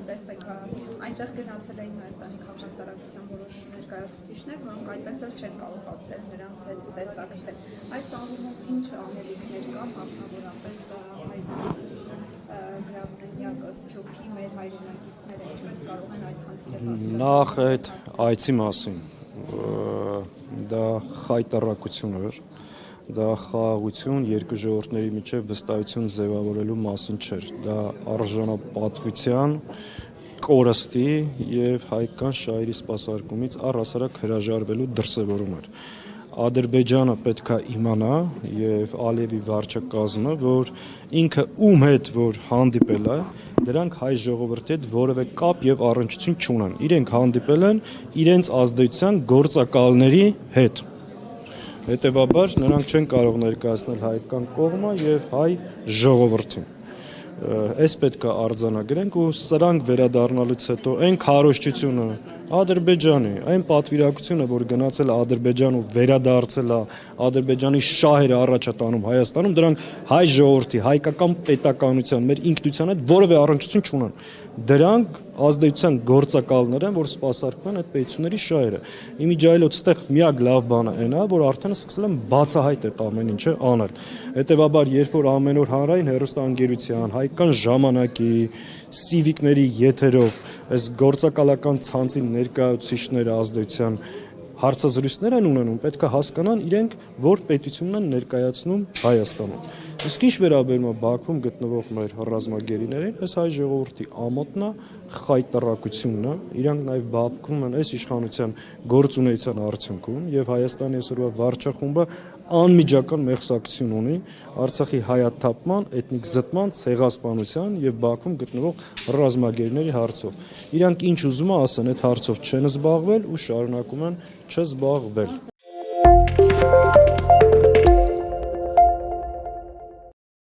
Տեսեք, այնտեղ գնացել էին Հայաստանի քաղաքասարակության որոշ ներկայացուցիչներ, որոնք այդպես էլ չեն կարողացել նրանց հետ տեսակցել։ Այս առումով ինչ անելիքներ կան, մասնավորապես գրասենյակ Սփյուռքի մեր հայրենակիցները ինչպես կարող են այս խնդիրը բարձրացնել։ Նախ այդ այցի մասին դա խայտառակություն էր, դա խաղաղություն երկու ժողովուրդների միջև վստահություն ձևավորելու մասին չէր, դա արժանապատվության, կորստի եւ հայկական շահերի սպասարկումից առհասարակ հրաժարվելու դրսեւորում էր։ Ադրբեջանը պետք է իմանա եւ Ալիևի վարչակազմը, որ ինքը ում հետ որ հանդիպել է, դրանք հայ ժողովրդի հետ որևէ կապ եւ առնչություն չունեն։ Իրենք հանդիպել են իրենց ազդեցության գործակալների հետ։ Հետևաբար նրանք չեն կարող ներկայացնել հայկական կողմը եւ հայ ժողովրդին։ Այս պետք է արձանագրենք ու սրանք վերադառնալուց հետո այն քարոզչությունը Ադրբեջանի, այն պատվիրակությունը, որ գնացել է Ադրբեջան ու վերադարձել է Ադրբեջանի շահերը առաջ է տանում Հայաստանում, դրանք հայ ժողովրդի, հայկական պետականության, մեր ինքնության հետ որևէ առնչություն չունեն։ Դրանք ազդեցության գործակալներ են, որ սպասարկում են այդ պետությունների շահերը։ Իմիջայլոց այդտեղ միակ լավ բանը այն է, որ արդեն սկսել են բացահայտ այդ ամեն ինչը անել։ Հետևաբար, երբ որ ամեն օր հանրային հեռուստաընկերության, հայկական ժամանակի, սիվիկների եթերով այս գործակալական ցանցի ներկայացուցիչները ազդեցության հարցազրույցներ են ունենում, պետք է հասկանան իրենք որ պետությունն են ներկայացնում Հայաստանում։ Իսկ ինչ վերաբերում է Բաքվում գտնվող մեր ռազմագերիներին, այս հայ ժողովրդի ամոթն է, խայտառակությունն է, իրանք նաև Բաքվում են այս իշխանության գործունեության արդյունքում եւ Հայաստանի այսօրվա վարչախումբը անմիջական մեղսակցություն ունի Արցախի հայաթափման, էթնիկ զտման, ցեղասպանության եւ Բաքվում գտնվող ռազմագերիների հարցով։ Իրանք ինչ ուզում է ասեն, այդ հարցով չեն զբաղվել ու շարունակում են չզբաղվել։